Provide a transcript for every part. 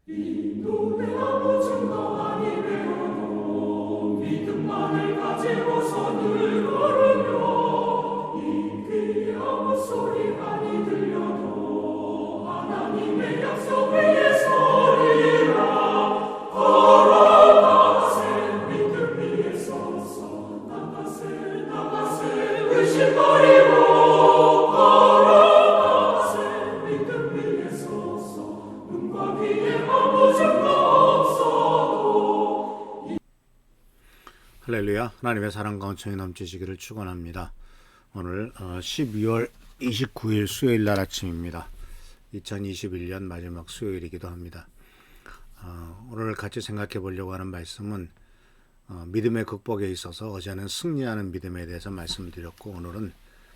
인도의 아무 증거 아니 되어도 믿음만을 가지고서 늘 걸으며 이 귀에 아무 소리 아니 들려도 하나님의 약속 위에 서리라. 걸어가세 믿음 위에 서서 나가세 의심 버리고 걸어가세 믿음 위에 서서 눈과 귀에 아무 증거 없어도. 할렐루야. 하나님의 사랑과 은총이 넘치시기를 축원합니다. 오늘 12월 29일 수요일 날 아침입니다. 2021년 마지막 수요일이기도 합니다. 오늘 같이 생각해 보려고 하는 말씀은 믿음의 극복에 있어서 어제는 승리하는 믿음에 대해서 말씀드렸고, 오늘은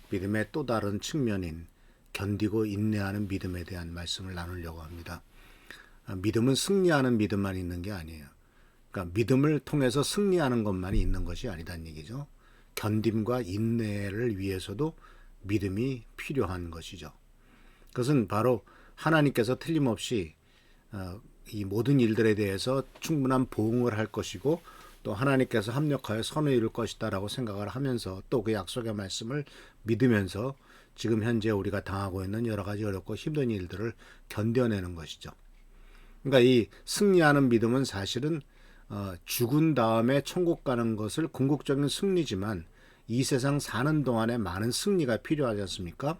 믿음의 또 다른 측면인 견디고 인내하는 믿음에 대한 말씀을 나누려고 합니다. 믿음은 승리하는 믿음만 있는 게 아니에요. 그러니까 믿음을 통해서 승리하는 것만이 있는 것이 아니다는 얘기죠. 견딤과 인내를 위해서도 믿음이 필요한 것이죠. 그것은 바로 하나님께서 틀림없이 이 모든 일들에 대해서 충분한 보응을 할 것이고, 또 하나님께서 합력하여 선을 이룰 것이다라고 생각을 하면서 또 그 약속의 말씀을 믿으면서 지금 현재 우리가 당하고 있는 여러 가지 어렵고 힘든 일들을 견뎌내는 것이죠. 그러니까 이 승리하는 믿음은 사실은 죽은 다음에 천국 가는 것을 궁극적인 승리지만 이 세상 사는 동안에 많은 승리가 필요하지 않습니까?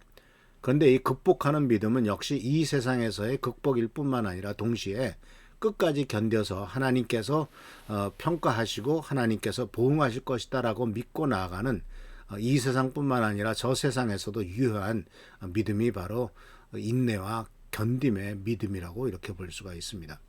그런데 이 극복하는 믿음은 역시 이 세상에서의 극복일 뿐만 아니라 동시에 끝까지 견뎌서 하나님께서 평가하시고 하나님께서 보응하실 것이다 라고 믿고 나아가는 이 세상뿐만 아니라 저 세상에서도 유효한 믿음이 바로 인내와 견딤의 믿음이라고 이렇게 볼 수가 있습니다.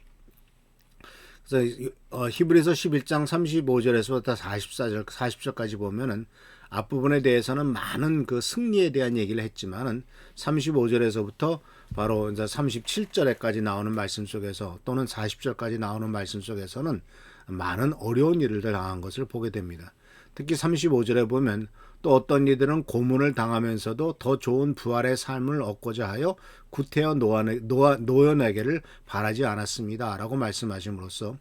그래서 히브리서 11장 35절에서부터 40절까지 보면은 앞부분에 대해서는 많은 그 승리에 대한 얘기를 했지만은 35절에서부터 바로 이제 37절에까지 나오는 말씀 속에서 또는 40절까지 나오는 말씀 속에서는 많은 어려운 일을 당한 것을 보게 됩니다. 특히 35절에 보면 또 어떤 이들은 고문을 당하면서도 더 좋은 부활의 삶을 얻고자 하여 구태여 노여내기를 바라지 않았습니다 라고 말씀하심으로써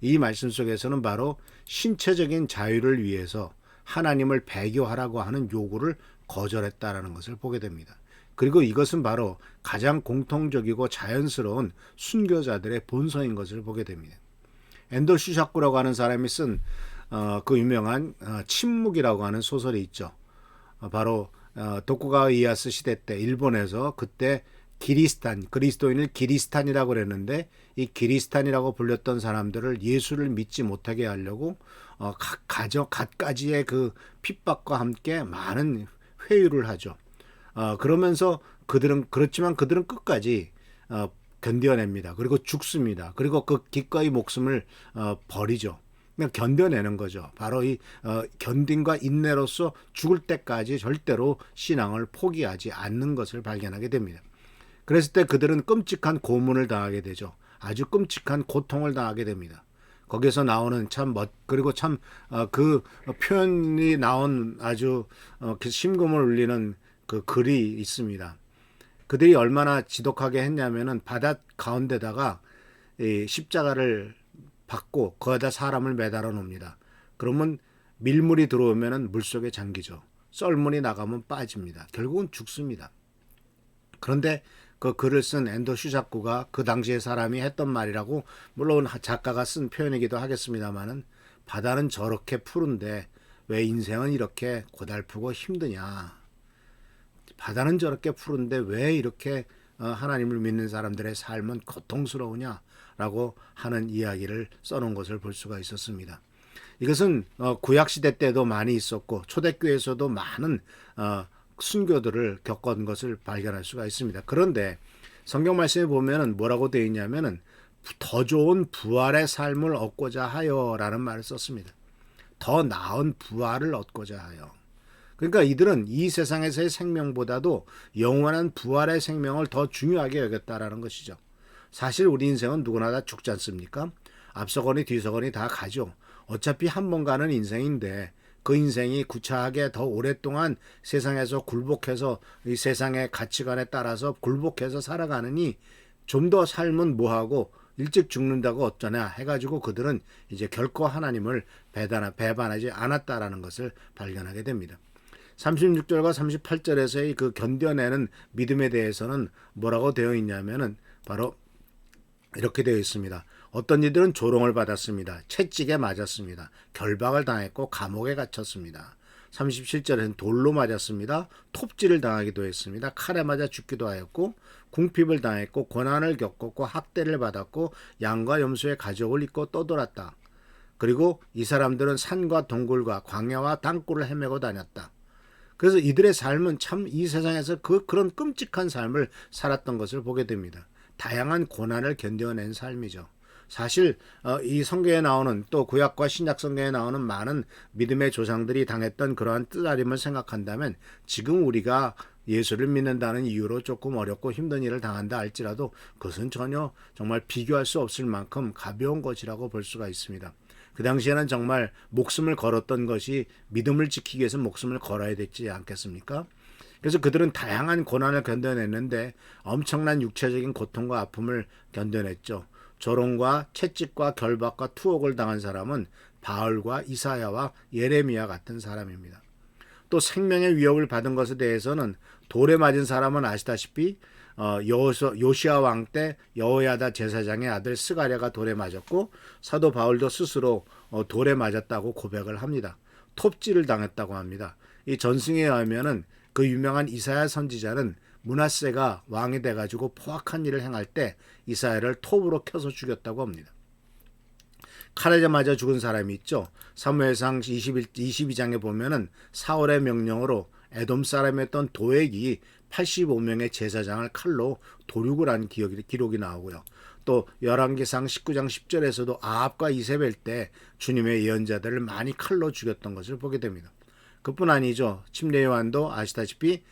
이 말씀 속에서는 바로 신체적인 자유를 위해서 하나님을 배교하라고 하는 요구를 거절했다라는 것을 보게 됩니다. 그리고 이것은 바로 가장 공통적이고 자연스러운 순교자들의 본성인 것을 보게 됩니다. 앤더 슈샤쿠라고 하는 사람이 쓴 그 유명한 침묵이라고 하는 소설이 있죠. 바로 도쿠가와 이에야스 시대 때 일본에서 그때 그리스도인을 기리스탄이라고 그랬는데 이 기리스탄이라고 불렸던 사람들을 예수를 믿지 못하게 하려고 갖가지의 그 핍박과 함께 많은 회유를 하죠. 그러면서 그들은 끝까지 견뎌냅니다. 그리고 죽습니다. 그리고 그 기꺼이 목숨을 버리죠. 그냥 견뎌내는 거죠. 바로 이 견딘과 인내로서 죽을 때까지 절대로 신앙을 포기하지 않는 것을 발견하게 됩니다. 그랬을 때 그들은 끔찍한 고문을 당하게 되죠. 아주 끔찍한 고통을 당하게 됩니다. 거기서 나오는 그리고 그 표현이 나온 아주 심금을 울리는 그 글이 있습니다. 그들이 얼마나 지독하게 했냐면은 바다 가운데다가 이 십자가를 받고 거기다 사람을 매달아 놓습니다. 그러면 밀물이 들어오면은 물속에 잠기죠. 썰물이 나가면 빠집니다. 결국은 죽습니다. 그런데 그 글을 쓴 앤더 슈샤쿠가 그 당시의 사람이 했던 말이라고, 물론 작가가 쓴 표현이기도 하겠습니다만은, 바다는 저렇게 푸른데 왜 인생은 이렇게 고달프고 힘드냐. 바다는 저렇게 푸른데 왜 이렇게 하나님을 믿는 사람들의 삶은 고통스러우냐라고 하는 이야기를 써놓은 것을 볼 수가 있었습니다. 이것은 구약시대 때도 많이 있었고 초대교회에서도 많은 순교들을 겪은 것을 발견할 수가 있습니다. 그런데 성경 말씀에 보면은 뭐라고 되어 있냐면은 더 좋은 부활의 삶을 얻고자 하여라는 말을 썼습니다. 더 나은 부활을 얻고자 하여. 그러니까 이들은 이 세상에서의 생명보다도 영원한 부활의 생명을 더 중요하게 여겼다라는 것이죠. 사실 우리 인생은 누구나 다 죽지 않습니까? 앞서거니 뒤서거니 다 가죠. 어차피 한 번 가는 인생인데 그 인생이 구차하게 더 오랫동안 세상에서 굴복해서 이 세상의 가치관에 따라서 굴복해서 살아가느니 좀 더 삶은 뭐하고 일찍 죽는다고 어쩌냐 해가지고 그들은 이제 결코 하나님을 배반하지 않았다라는 것을 발견하게 됩니다. 36절과 38절에서의 그 견뎌내는 믿음에 대해서는 뭐라고 되어 있냐면은 바로 이렇게 되어 있습니다. 어떤 이들은 조롱을 받았습니다. 채찍에 맞았습니다. 결박을 당했고 감옥에 갇혔습니다. 37절에는 돌로 맞았습니다. 톱질을 당하기도 했습니다. 칼에 맞아 죽기도 하였고 궁핍을 당했고 고난을 겪었고 학대를 받았고 양과 염소의 가죽을 입고 떠돌았다. 그리고 이 사람들은 산과 동굴과 광야와 땅굴을 헤매고 다녔다. 그래서 이들의 삶은 참 이 세상에서 그런 끔찍한 삶을 살았던 것을 보게 됩니다. 다양한 고난을 견뎌낸 삶이죠. 사실 이 성경에 나오는 또 구약과 신약 성경에 나오는 많은 믿음의 조상들이 당했던 그러한 뜨다림을 생각한다면 지금 우리가 예수를 믿는다는 이유로 조금 어렵고 힘든 일을 당한다 할지라도 그것은 전혀 정말 비교할 수 없을 만큼 가벼운 것이라고 볼 수가 있습니다. 그 당시에는 정말 목숨을 걸었던 것이 믿음을 지키기 위해서 목숨을 걸어야 되지 않겠습니까? 그래서 그들은 다양한 고난을 견뎌냈는데 엄청난 육체적인 고통과 아픔을 견뎌냈죠. 조롱과 채찍과 결박과 투옥을 당한 사람은 바울과 이사야와 예레미야 같은 사람입니다. 또 생명의 위협을 받은 것에 대해서는 돌에 맞은 사람은 아시다시피 요시야 왕 때 여호야다 제사장의 아들 스가랴가 돌에 맞았고 사도 바울도 스스로 돌에 맞았다고 고백을 합니다. 톱질을 당했다고 합니다. 이 전승에 의하면은 그 유명한 이사야 선지자는 므낫세가 왕이 돼가지고 포악한 일을 행할 때 이사야를 톱으로 켜서 죽였다고 합니다. 칼에 맞아 죽은 사람이 있죠. 사무엘상 22장에 보면은 사울의 명령으로 에돔 사람이었던 도액이 85명의 제사장을 칼로 도륙을 한 기록이 나오고요. 또 열왕기상 19장 10절에서도 아합과 이세벨 때 주님의 예언자들을 많이 칼로 죽였던 것을 보게 됩니다. 그뿐 아니죠. 침례 요한도 아시다시피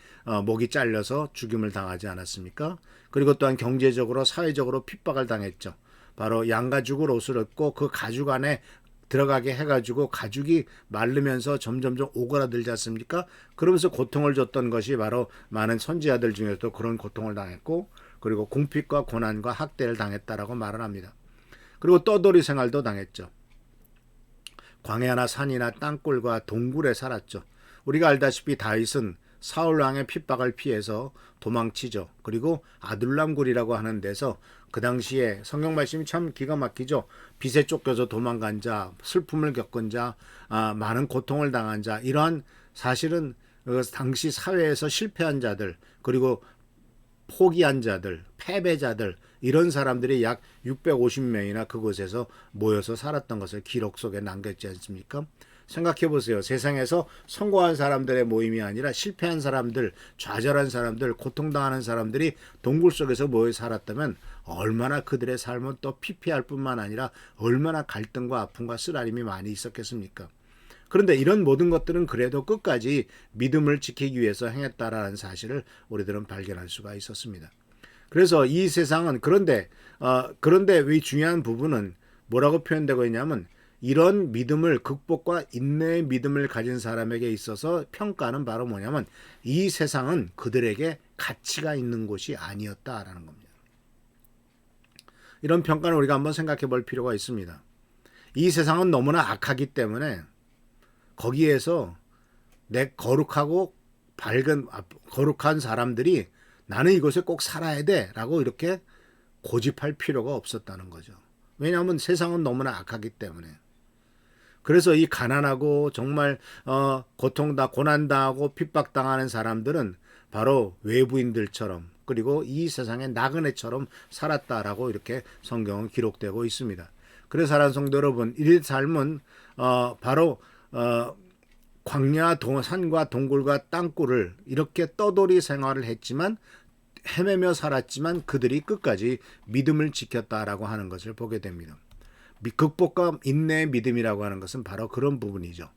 목이 잘려서 죽임을 당하지 않았습니까? 그리고 또한 경제적으로 사회적으로 핍박을 당했죠. 바로 양가죽을 옷을 입고 그 가죽 안에 들어가게 해가지고 가죽이 마르면서 점점점 오그라들지 않습니까? 그러면서 고통을 줬던 것이 바로 많은 선지자들 중에서도 그런 고통을 당했고 그리고 궁핍과 고난과 학대를 당했다라고 말을 합니다. 그리고 떠돌이 생활도 당했죠. 광야나 산이나 땅굴과 동굴에 살았죠. 우리가 알다시피 다윗은 사울왕의 핍박을 피해서 도망치죠. 그리고 아둘람굴이라고 하는 데서 그 당시에 성경 말씀이 참 기가 막히죠. 빚에 쫓겨서 도망간 자, 슬픔을 겪은 자, 많은 고통을 당한 자, 이러한 사실은 당시 사회에서 실패한 자들, 그리고 포기한 자들, 패배자들, 이런 사람들이 약 650명이나 그곳에서 모여서 살았던 것을 기록 속에 남겼지 않습니까? 생각해 보세요. 세상에서 성공한 사람들의 모임이 아니라 실패한 사람들, 좌절한 사람들, 고통당하는 사람들이 동굴 속에서 모여 살았다면 얼마나 그들의 삶은 또 피폐할 뿐만 아니라 얼마나 갈등과 아픔과 쓰라림이 많이 있었겠습니까? 그런데 이런 모든 것들은 그래도 끝까지 믿음을 지키기 위해서 행했다라는 사실을 우리들은 발견할 수가 있었습니다. 그래서 이 세상은 그런데 왜 중요한 부분은 뭐라고 표현되고 있냐면 이런 믿음을 극복과 인내의 믿음을 가진 사람에게 있어서 평가는 바로 뭐냐면 이 세상은 그들에게 가치가 있는 곳이 아니었다라는 겁니다. 이런 평가는 우리가 한번 생각해 볼 필요가 있습니다. 이 세상은 너무나 악하기 때문에 거기에서 내 거룩하고 거룩한 사람들이 나는 이곳에 꼭 살아야 돼라고 이렇게 고집할 필요가 없었다는 거죠. 왜냐하면 세상은 너무나 악하기 때문에. 그래서 이 가난하고 정말 고난당하고 핍박당하는 사람들은 바로 외부인들처럼 그리고 이 세상의 나그네처럼 살았다라고 이렇게 성경은 기록되고 있습니다. 그래서 사랑하는 성도 여러분, 이 삶은 바로 광야 산과 동굴과 땅굴을 이렇게 떠돌이 생활을 했지만 헤매며 살았지만 그들이 끝까지 믿음을 지켰다라고 하는 것을 보게 됩니다. 극복과 인내의 믿음이라고 하는 것은 바로 그런 부분이죠.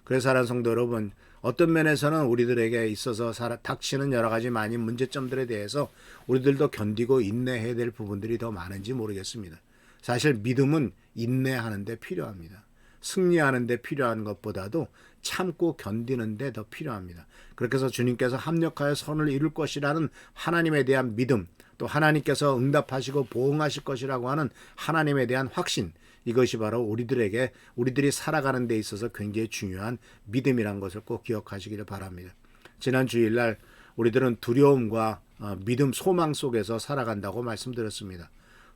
그래서 사랑하는 성도 여러분, 어떤 면에서는 우리들에게 있어서 닥치는 여러 가지 많은 문제점들에 대해서 우리들도 견디고 인내해야 될 부분들이 더 많은지 모르겠습니다. 사실 믿음은 인내하는 데 필요합니다. 승리하는 데 필요한 것보다도 참고 견디는 데 더 필요합니다. 그렇게 해서 주님께서 합력하여 선을 이룰 것이라는 하나님에 대한 믿음, 또 하나님께서 응답하시고 보응하실 것이라고 하는 하나님에 대한 확신, 이것이 바로 우리들이 살아가는 데 있어서 굉장히 중요한 믿음이란 것을 꼭 기억하시기를 바랍니다. 지난 주일날 우리들은 두려움과 믿음, 소망 속에서 살아간다고 말씀드렸습니다.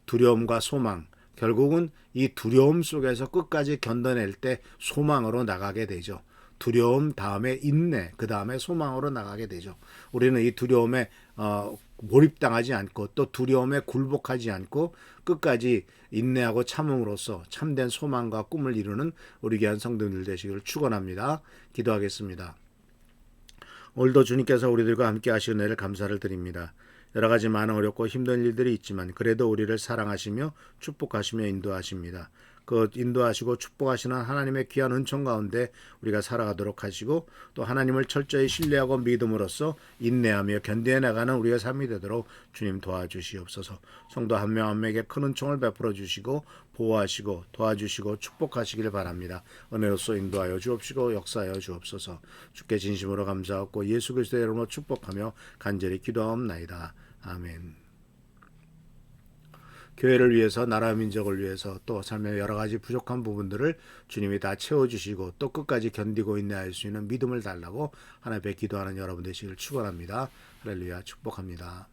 두려움과 소망, 결국은 이 두려움 속에서 끝까지 견뎌낼 때 소망으로 나가게 되죠. 두려움 다음에 인내, 그 다음에 소망으로 나가게 되죠. 우리는 이 두려움에 몰입당하지 않고 또 두려움에 굴복하지 않고 끝까지 인내하고 참음으로써 참된 소망과 꿈을 이루는 우리 귀한 성도들 되시기를 축원합니다. 기도하겠습니다. 오늘도 주님께서 우리들과 함께 하시는 은혜를 감사를 드립니다. 여러 가지 많은 어렵고 힘든 일들이 있지만 그래도 우리를 사랑하시며 축복하시며 인도하십니다. 그 인도하시고 축복하시는 하나님의 귀한 은총 가운데 우리가 살아가도록 하시고 또 하나님을 철저히 신뢰하고 믿음으로써 인내하며 견디어 나가는 우리의 삶이 되도록 주님 도와주시옵소서. 성도 한 명 한 명에게 큰 은총을 베풀어 주시고 보호하시고 도와주시고 축복하시길 바랍니다. 은혜로써 인도하여 주옵시고 역사하여 주옵소서. 주께 진심으로 감사하고 예수 그리스도의 이름으로 축복하며 간절히 기도하옵나이다. 아멘. 교회를 위해서, 나라 민족을 위해서, 또 삶의 여러 가지 부족한 부분들을 주님이 다 채워주시고 또 끝까지 견디고 인내할 수 있는 믿음을 달라고 하나님께 기도하는 여러분 되시길 축원합니다. 할렐루야, 축복합니다.